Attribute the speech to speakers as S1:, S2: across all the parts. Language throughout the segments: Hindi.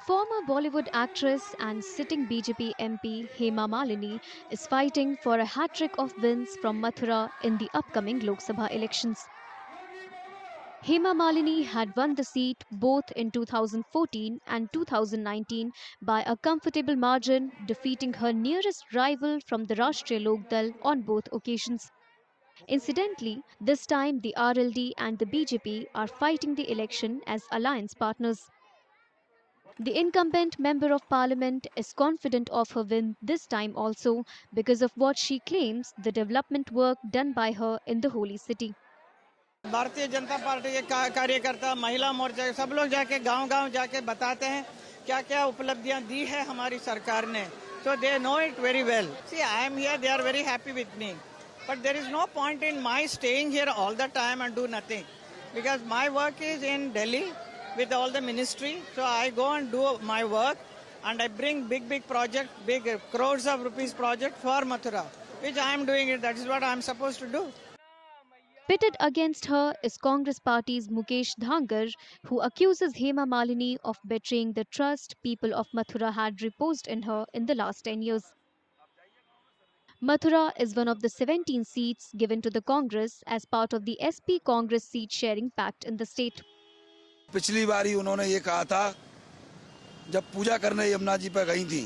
S1: Former Bollywood actress and sitting BJP MP Hema Malini is fighting for a hat-trick of wins from Mathura in the upcoming Lok Sabha elections. Hema Malini had won the seat both in 2014 and 2019 by a comfortable margin, defeating her nearest rival from the Rashtriya Lok Dal on both occasions. Incidentally, this time the RLD and the BJP are fighting the election as alliance partners. The incumbent Member of Parliament is confident of her win this time also because of what she claims the development work done by her in the holy city.
S2: Bharatiya Janata party के कार्यकर्ता महिला मोर्चा सब लोग जाके गांव-गांव जाके बताते हैं क्या-क्या उपलब्धियां दी है हमारी सरकार ने. So they know it very well. See, I am here, they are very happy with me. But there is no point in my staying here all the time and do nothing. Because my work is in Delhi with all the ministry. So I go and do my work and I bring big project, big crores of rupees project for Mathura, which I am doing it. That is what I am supposed to do.
S1: Pitted against her is Congress Party's Mukesh Dhangar, who accuses Hema Malini of betraying the trust people of Mathura had reposed in her in the last 10 years. Mathura is one of the 17 seats given to the Congress as part of the SP Congress seat sharing pact in the state.
S3: पिछली बारी उन्होंने ये कहा था जब पूजा करने यमुना जी पर गई थी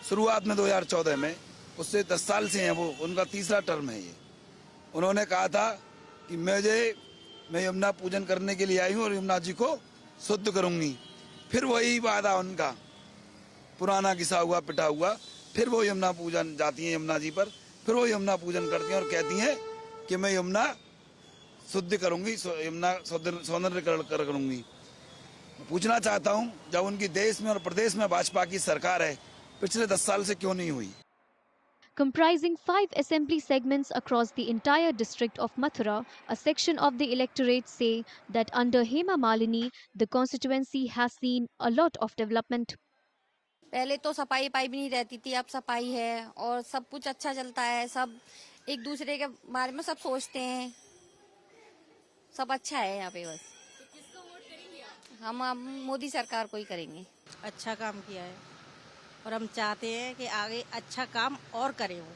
S3: शुरुआत में 2014 में, उससे 10 साल से हैं वो, उनका तीसरा टर्म है ये. उन्होंने कहा था कि मैं यमुना पूजन करने के लिए आई हूँ और यमुना जी को शुद्ध करूंगी. फिर वही वादा उनका पुराना घिसा हुआ पिटा हुआ. फिर वो यमुना पूजन जाती हैं यमुना जी पर, फिर वो यमुना पूजन करती हैं और कहती हैं कि मैं यमुना शुद्ध करूंगी, यमुना सौंदर्यीकरण करूंगी. पूछना चाहता हूं, जब उनकी देश में और प्रदेश में भाजपा की सरकार है, पिछले 10 साल से क्यों नहीं हुई?
S1: Comprising 5 assembly segments across the entire district of Mathura, a section of the electorate say that under Hema Malini, the constituency has seen a lot of development.
S4: पहले तो सफाई पाई भी नहीं रहती थी, अब सफाई है और सब कुछ अच्छा चलता है. सब एक दूसरे के बारे में सब सोचते हैं, सब अच्छा है यहाँ पे. बस तो किसको वोट करेंगे आप? हम मोदी सरकार को ही करेंगे.
S5: अच्छा काम किया है और हम चाहते हैं कि आगे अच्छा काम और करें वो.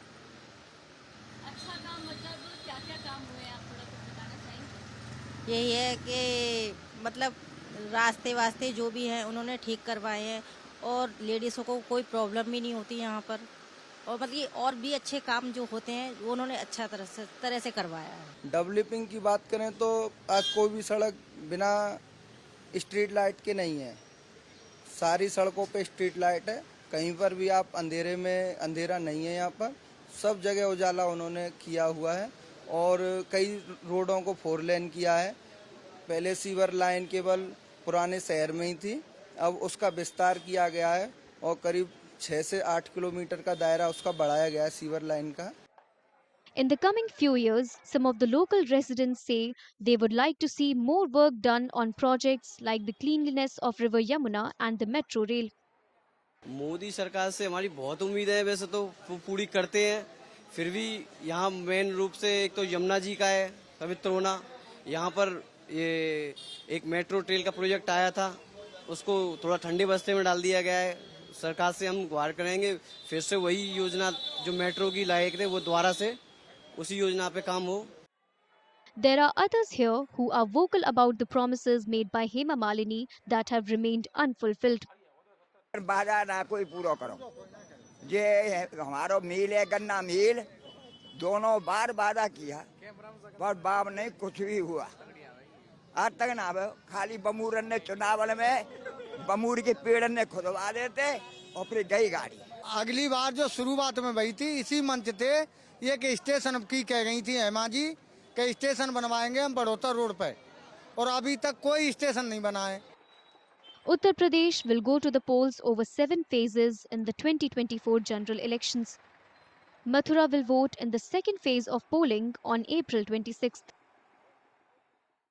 S6: अच्छा काम मतलब क्या-क्या काम हुए हैं, आप थोड़ा कुछ बताना चाहेंगे?
S5: यही है कि मतलब रास्ते वास्ते जो भी हैं उन्होंने ठीक करवाए हैं और लेडीज़ों को कोई प्रॉब्लम भी नहीं होती यहाँ पर. और मतलब और भी अच्छे काम जो होते हैं वो उन्होंने अच्छा तरह से करवाया है.
S7: डेवलपिंग की बात करें तो आज कोई भी सड़क बिना स्ट्रीट लाइट के नहीं है. सारी सड़कों पे स्ट्रीट लाइट है. कहीं पर भी आप अंधेरा नहीं है. यहाँ पर सब जगह उजाला उन्होंने किया हुआ है और कई रोडों को 4 लेन किया है. पहले सीवर लाइन केवल पुराने शहर में ही थी, अब उसका विस्तार किया गया है और करीब 6 से 8 किलोमीटर का दायरा उसका बढ़ाया गया है सीवर लाइन का.
S1: In the coming few years, some of the local residents say they would like to see more work done on projects like the cleanliness of River Yamuna and the metro rail.
S8: Modi सरकार से हमारी बहुत उम्मीद है, वैसे तो पूरी करते हैं. फिर भी यहाँ मेन रूप से एक तो यमुना जी का है पवित्र होना. यहाँ पर ये एक मेट्रो ट्रेल का प्रोजेक्ट आया था, उसको थोड़ा ठंडे बस्ते में डाल दिया गया है. सरकार से हम गुहार करेंगे फिर से वही योजना जो मेट्रो की लाए थे वो दोबारा से उसी योजना पे काम हो.
S1: There are others here who are vocal about the promises made by Hema Malini that have remained unfulfilled.
S9: वादा ना कोई पूरा करो. ये हमारा मिल है गन्ना मिल, दोनों बार वादा किया पर बाप नहीं कुछ भी हुआ आज तक ना. खाली बमूरन ने चुनाव में बमूर के पेड़ ने खुदवा देते और फिर गई गाड़ी.
S10: अगली बार जो शुरुआत में भई थी इसी मंच थे ये कि स्टेशन की कह गई थी हेमा जी कि स्टेशन बनवाएंगे हम बड़ौतर रोड पे, और अभी तक कोई स्टेशन नहीं बना है.
S1: Uttar Pradesh will go to the polls over 7 phases in the 2024 general elections. Mathura will vote in the second phase of polling on April 26th.